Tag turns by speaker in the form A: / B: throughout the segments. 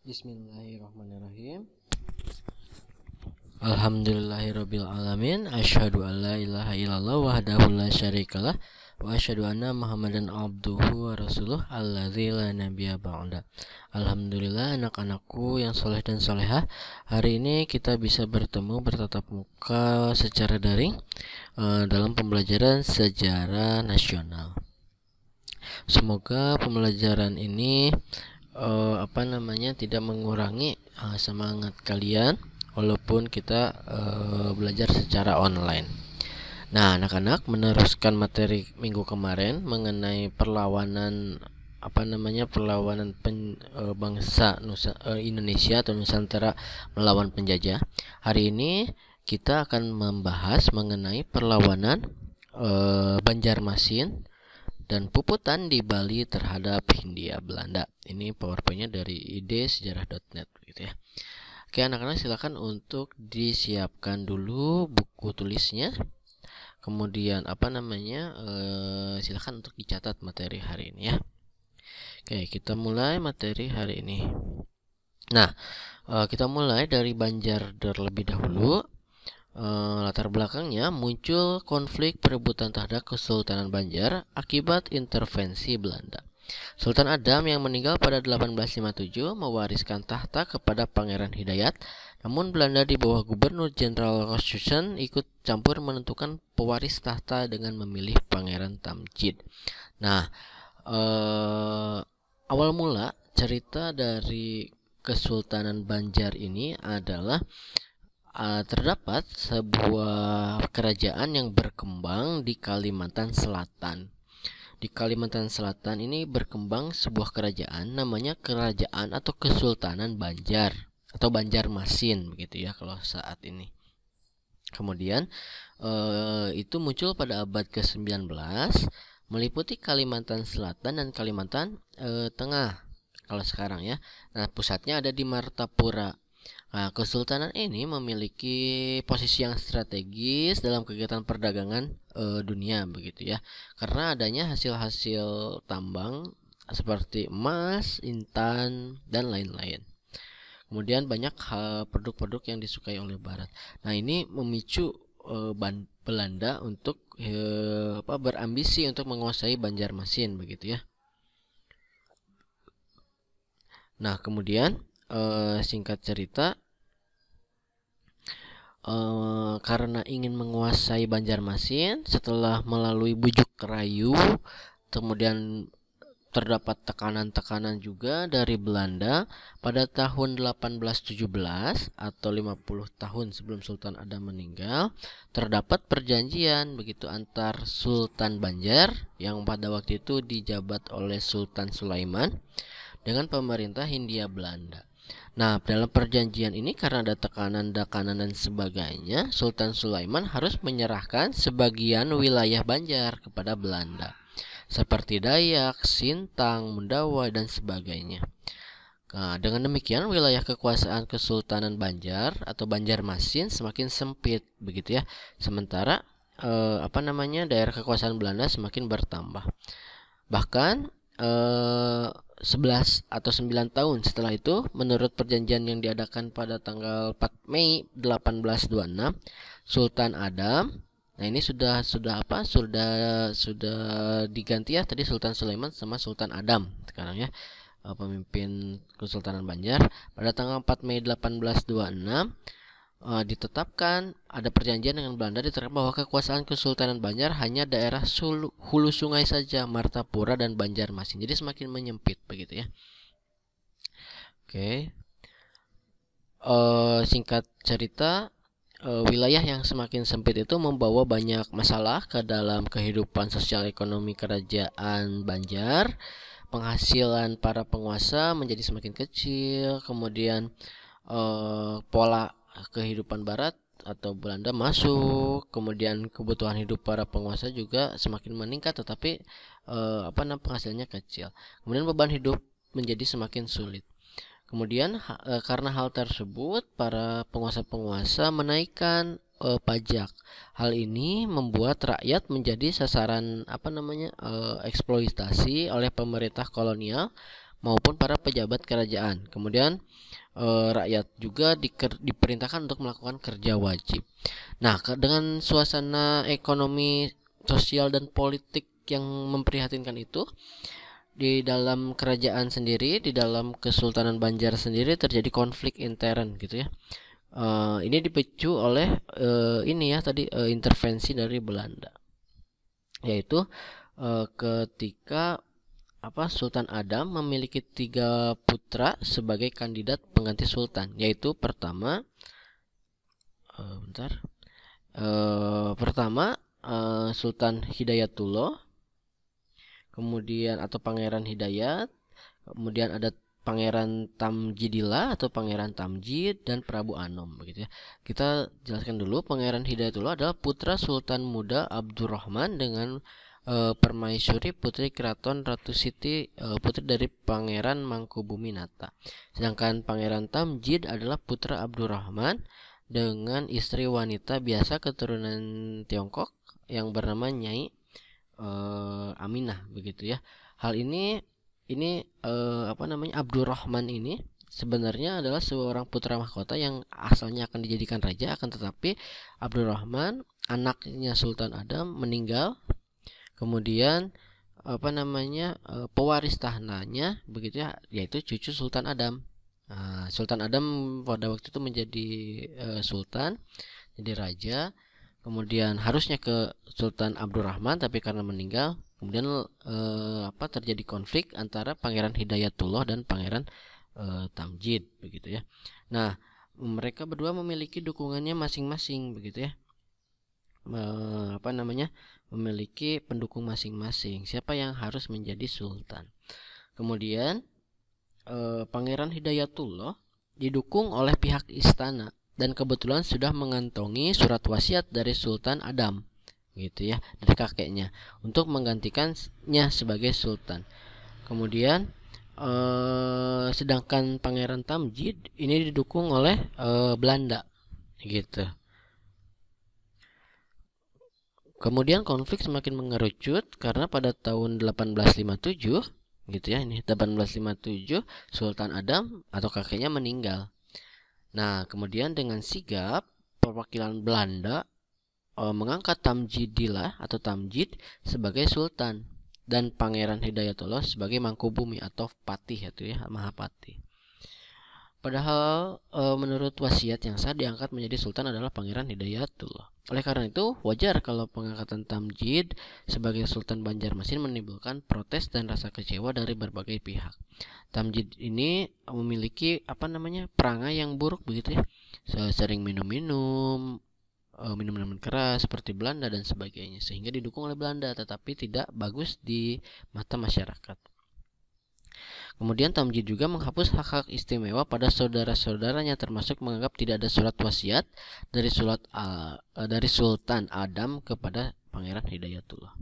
A: Bismillahirrahmanirrahim. Alhamdulillahirabbil alamin. Asyhadu an la ilaha illallah wahdahu la syarikalah wa asyhadu anna Muhammadan abduhu wa rasuluh alladzi la nabiyya ba'da. Alhamdulillah, anak-anakku yang soleh dan solehah, hari ini kita bisa bertemu bertatap muka secara daring dalam pembelajaran sejarah nasional. Semoga pembelajaran ini tidak mengurangi semangat kalian walaupun kita belajar secara online. Nah, anak-anak meneruskan materi minggu kemarin mengenai perlawanan bangsa Indonesia atau Nusantara melawan penjajah. Hari ini kita akan membahas mengenai perlawanan Banjarmasin dan Puputan di Bali terhadap Hindia Belanda. Ini PowerPoint-nya dari idsejarah.net gitu ya. Oke, anak-anak silakan untuk disiapkan dulu buku tulisnya. Kemudian silakan untuk dicatat materi hari ini ya. Oke, kita mulai materi hari ini. Nah, kita mulai dari Banjar terlebih dahulu. Latar belakangnya muncul konflik perebutan tahta Kesultanan Banjar akibat intervensi Belanda. Sultan Adam yang meninggal pada 1857 mewariskan tahta kepada Pangeran Hidayat, namun Belanda di bawah Gubernur Jenderal Rostussen ikut campur menentukan pewaris tahta dengan memilih Pangeran Tamjid. Nah, awal mula cerita dari Kesultanan Banjar ini adalah terdapat sebuah kerajaan yang berkembang di Kalimantan Selatan. Di Kalimantan Selatan ini berkembang sebuah kerajaan namanya Kerajaan atau Kesultanan Banjar atau Banjarmasin begitu ya kalau saat ini. Kemudian itu muncul pada abad ke-19 meliputi Kalimantan Selatan dan Kalimantan Tengah kalau sekarang ya. Nah, pusatnya ada di Martapura. Nah, kesultanan ini memiliki posisi yang strategis dalam kegiatan perdagangan dunia begitu ya. Karena adanya hasil-hasil tambang seperti emas, intan dan lain-lain. Kemudian banyak produk-produk yang disukai oleh barat. Nah, ini memicu Belanda untuk berambisi untuk menguasai Banjarmasin begitu ya. Nah, kemudian singkat cerita, karena ingin menguasai Banjarmasin, setelah melalui bujuk rayu, kemudian terdapat tekanan-tekanan juga dari Belanda pada tahun 1817 atau 50 tahun sebelum Sultan Adam meninggal, terdapat perjanjian begitu antar Sultan Banjar yang pada waktu itu dijabat oleh Sultan Sulaiman dengan pemerintah Hindia Belanda. Nah, dalam perjanjian ini karena ada tekanan dan sebagainya, Sultan Sulaiman harus menyerahkan sebagian wilayah Banjar kepada Belanda, seperti Dayak, Sintang, Mundawa, dan sebagainya. Nah, dengan demikian wilayah kekuasaan Kesultanan Banjar atau Banjarmasin semakin sempit, begitu ya. Sementara daerah kekuasaan Belanda semakin bertambah. Bahkan 11 atau 9 tahun setelah itu, menurut perjanjian yang diadakan pada tanggal 4 Mei 1826, Sultan Adam, nah ini sudah diganti ya, tadi Sultan Sulaiman sama Sultan Adam sekarang ya, pemimpin Kesultanan Banjar. Pada tanggal 4 Mei 1826 ditetapkan ada perjanjian dengan Belanda, diterapkan bahwa kekuasaan Kesultanan Banjar hanya daerah hulu sungai saja, Martapura dan Banjarmasin. Jadi semakin menyempit begitu ya. Oke. Singkat cerita, wilayah yang semakin sempit itu membawa banyak masalah ke dalam kehidupan sosial ekonomi kerajaan Banjar. Penghasilan para penguasa menjadi semakin kecil, kemudian pola kehidupan barat atau Belanda masuk, kemudian kebutuhan hidup para penguasa juga semakin meningkat, tetapi penghasilannya kecil. Kemudian beban hidup menjadi semakin sulit. Kemudian karena hal tersebut, para penguasa-penguasa menaikkan pajak. Hal ini membuat rakyat menjadi sasaran eksploitasi oleh pemerintah kolonial maupun para pejabat kerajaan. Kemudian rakyat juga diperintahkan untuk melakukan kerja wajib. Nah, dengan suasana ekonomi, sosial, dan politik yang memprihatinkan itu, di dalam kerajaan sendiri, di dalam Kesultanan Banjar sendiri terjadi konflik intern gitu ya. Ini dipicu oleh intervensi dari Belanda, yaitu ketika Sultan Adam memiliki 3 putra sebagai kandidat pengganti sultan, yaitu pertama Sultan Hidayatullah, kemudian atau Pangeran Hidayat, kemudian ada Pangeran Tamjidillah atau Pangeran Tamjid, dan Prabu Anom begitu ya. Kita jelaskan dulu, Pangeran Hidayatullah adalah putra Sultan muda Abdurrahman dengan permaisuri putri keraton Ratu Siti, putri dari Pangeran Mangkubuminata. Sedangkan Pangeran Tamjid adalah putra Abdurrahman dengan istri wanita biasa keturunan Tiongkok yang bernama Nyai Aminah begitu ya. Hal ini Abdurrahman ini sebenarnya adalah seorang putra mahkota yang asalnya akan dijadikan raja, akan tetapi Abdurrahman, anaknya Sultan Adam, meninggal. Kemudian pewaris tahnanya begitu ya, yaitu cucu Sultan Adam. Sultan Adam pada waktu itu menjadi sultan, jadi raja. Kemudian harusnya ke Sultan Abdurrahman, tapi karena meninggal, kemudian terjadi konflik antara Pangeran Hidayatullah dan Pangeran Tamjid begitu ya. Nah, mereka berdua memiliki dukungannya masing-masing begitu ya. Memiliki pendukung masing-masing siapa yang harus menjadi sultan. Kemudian Pangeran Hidayatullah didukung oleh pihak istana dan kebetulan sudah mengantongi surat wasiat dari Sultan Adam gitu ya, dari kakeknya, untuk menggantikannya sebagai sultan. Kemudian sedangkan Pangeran Tamjid ini didukung oleh Belanda gitu. Kemudian konflik semakin mengerucut karena pada tahun 1857 gitu ya, ini 1857 Sultan Adam atau kakeknya meninggal. Nah, kemudian dengan sigap perwakilan Belanda mengangkat Tamjidillah atau Tamjid sebagai sultan dan Pangeran Hidayatullah sebagai Mangkubumi atau patih itu ya, Mahapati. Padahal menurut wasiat yang sah diangkat menjadi sultan adalah Pangeran Hidayatullah. Oleh karena itu, wajar kalau pengangkatan Tamjid sebagai Sultan Banjarmasin menimbulkan protes dan rasa kecewa dari berbagai pihak. Tamjid ini memiliki perangai yang buruk begitu ya. Sering minum minuman keras seperti Belanda dan sebagainya, sehingga didukung oleh Belanda tetapi tidak bagus di mata masyarakat. Kemudian Tamjid juga menghapus hak-hak istimewa pada saudara-saudaranya, termasuk menganggap tidak ada surat wasiat dari Sultan Adam kepada Pangeran Hidayatullah.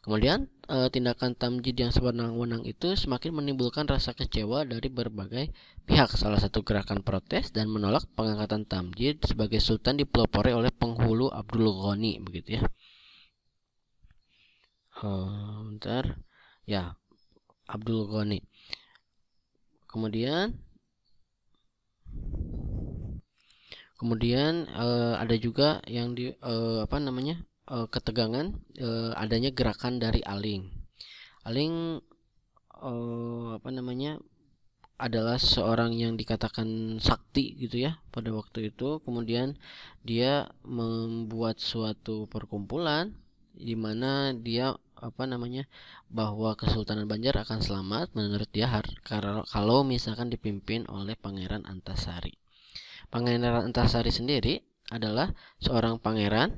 A: Kemudian tindakan Tamjid yang sewenang-wenang itu semakin menimbulkan rasa kecewa dari berbagai pihak. Salah satu gerakan protes dan menolak pengangkatan Tamjid sebagai sultan dipelopori oleh penghulu Abdul Ghani begitu ya. Abdul Ghani. Kemudian ada juga yang ketegangan adanya gerakan dari Aling. Aling adalah seorang yang dikatakan sakti gitu ya pada waktu itu. Kemudian dia membuat suatu perkumpulan di mana dia bahwa Kesultanan Banjar akan selamat menurut dia kalau misalkan dipimpin oleh Pangeran Antasari. Pangeran Antasari sendiri adalah seorang pangeran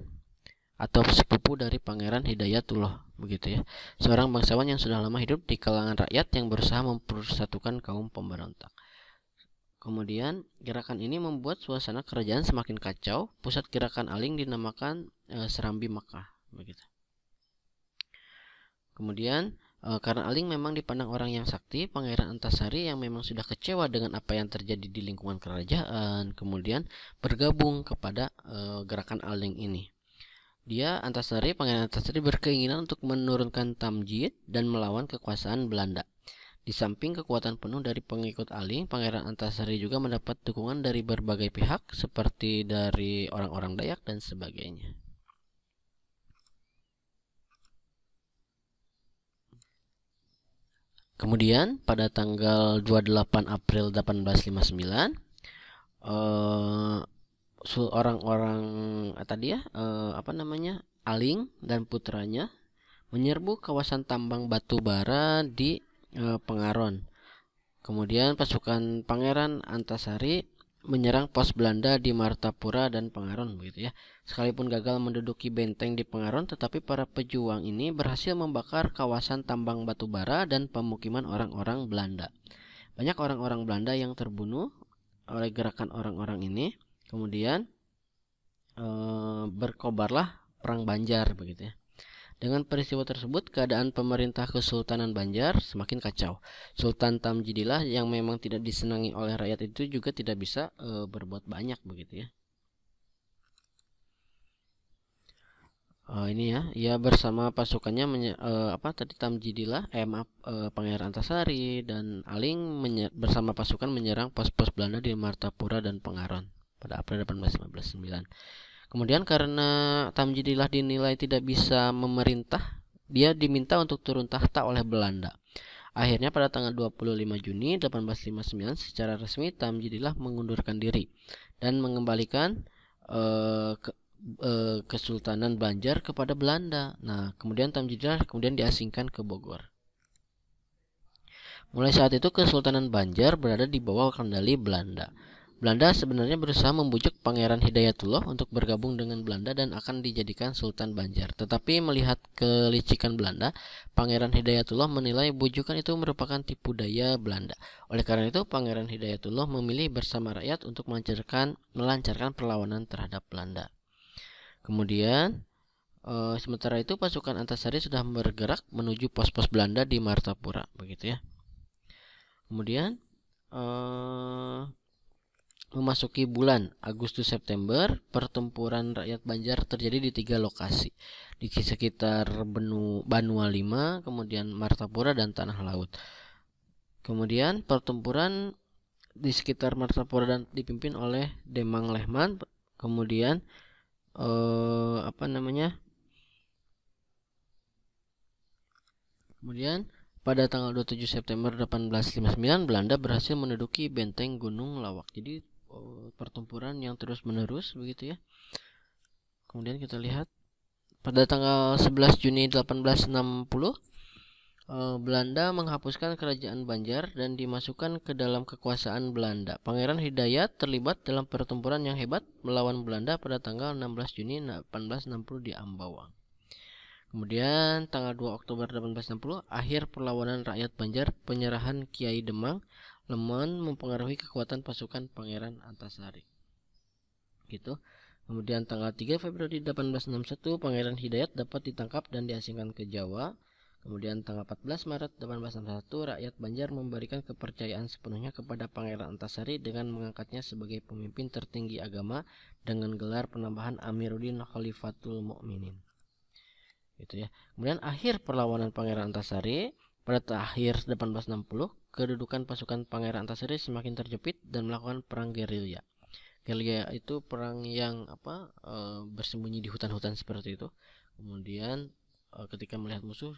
A: atau sepupu dari Pangeran Hidayatullah begitu ya, seorang bangsawan yang sudah lama hidup di kalangan rakyat yang berusaha mempersatukan kaum pemberontak. Kemudian gerakan ini membuat suasana kerajaan semakin kacau. Pusat gerakan Aling dinamakan Serambi Makkah begitu. Kemudian karena Aling memang dipandang orang yang sakti, Pangeran Antasari yang memang sudah kecewa dengan apa yang terjadi di lingkungan kerajaan, kemudian bergabung kepada gerakan Aling ini. Pangeran Antasari berkeinginan untuk menurunkan Tamjid dan melawan kekuasaan Belanda. Di samping kekuatan penuh dari pengikut Aling, Pangeran Antasari juga mendapat dukungan dari berbagai pihak seperti dari orang-orang Dayak dan sebagainya. Kemudian pada tanggal 28 April 1859 orang-orang Aling dan putranya menyerbu kawasan tambang batu bara di Pengaron. Kemudian pasukan Pangeran Antasari menyerang pos Belanda di Martapura dan Pengaron begitu ya. Sekalipun gagal menduduki benteng di Pengaron, tetapi para pejuang ini berhasil membakar kawasan tambang batu bara dan pemukiman orang-orang Belanda. Banyak orang-orang Belanda yang terbunuh oleh gerakan orang-orang ini. Kemudian berkobarlah perang Banjar begitu ya. Dengan peristiwa tersebut, keadaan pemerintah Kesultanan Banjar semakin kacau. Sultan Tamjidillah yang memang tidak disenangi oleh rakyat itu juga tidak bisa berbuat banyak begitu ya. Ini ya, ia bersama pasukannya Tamjidillah, Pangeran Antasari dan Aling bersama pasukan menyerang pos-pos Belanda di Martapura dan Pengaron pada April 1859. Kemudian karena Tamjidillah dinilai tidak bisa memerintah, dia diminta untuk turun tahta oleh Belanda. Akhirnya pada tanggal 25 Juni 1859 secara resmi Tamjidillah mengundurkan diri dan mengembalikan Kesultanan Banjar kepada Belanda. Nah, kemudian Tamjidillah diasingkan ke Bogor. Mulai saat itu Kesultanan Banjar berada di bawah kendali Belanda. Belanda sebenarnya berusaha membujuk Pangeran Hidayatullah untuk bergabung dengan Belanda dan akan dijadikan Sultan Banjar. Tetapi melihat kelicikan Belanda, Pangeran Hidayatullah menilai bujukan itu merupakan tipu daya Belanda. Oleh karena itu, Pangeran Hidayatullah memilih bersama rakyat untuk melancarkan perlawanan terhadap Belanda. Kemudian, sementara itu pasukan Antasari sudah bergerak menuju pos-pos Belanda di Martapura, begitu ya. Kemudian, memasuki bulan Agustus September, pertempuran rakyat Banjar terjadi di 3 lokasi, di sekitar Banua 5, kemudian Martapura dan Tanah Laut. Kemudian pertempuran di sekitar Martapura dan dipimpin oleh Demang Lehman. Kemudian pada tanggal 27 September 1859 Belanda berhasil menduduki benteng Gunung Lawak. Jadi pertempuran yang terus menerus begitu ya. Kemudian kita lihat pada tanggal 11 Juni 1860 Belanda menghapuskan kerajaan Banjar dan dimasukkan ke dalam kekuasaan Belanda. Pangeran Hidayat terlibat dalam pertempuran yang hebat melawan Belanda pada tanggal 16 Juni 1860 di Ambawang. Kemudian tanggal 2 Oktober 1860 akhir perlawanan rakyat Banjar, penyerahan Kiai Demang Lemon mempengaruhi kekuatan pasukan Pangeran Antasari. Gitu. Kemudian tanggal 3 Februari 1861 Pangeran Hidayat dapat ditangkap dan diasingkan ke Jawa. Kemudian tanggal 14 Maret 1861 rakyat Banjar memberikan kepercayaan sepenuhnya kepada Pangeran Antasari dengan mengangkatnya sebagai pemimpin tertinggi agama dengan gelar penambahan Amiruddin Khalifatul Mukminin. Gitu ya. Kemudian akhir perlawanan Pangeran Antasari pada akhir 1860, kedudukan pasukan Pangeran Antasari semakin terjepit dan melakukan perang gerilya. Gerilya itu perang yang bersembunyi di hutan-hutan seperti itu. Kemudian ketika melihat musuh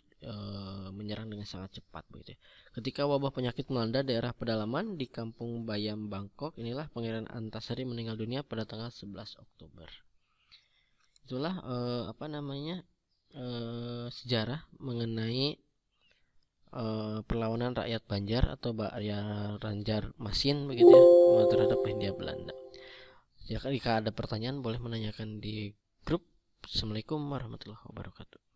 A: menyerang dengan sangat cepat begitu ya. Ketika wabah penyakit melanda daerah pedalaman di Kampung Bayam Bangkok, inilah Pangeran Antasari meninggal dunia pada tanggal 11 Oktober. Itulah sejarah mengenai perlawanan rakyat Banjar atau Banjar Masin begitu ya terhadap Hindia Belanda. Jika ada pertanyaan boleh menanyakan di grup. Assalamualaikum warahmatullahi wabarakatuh.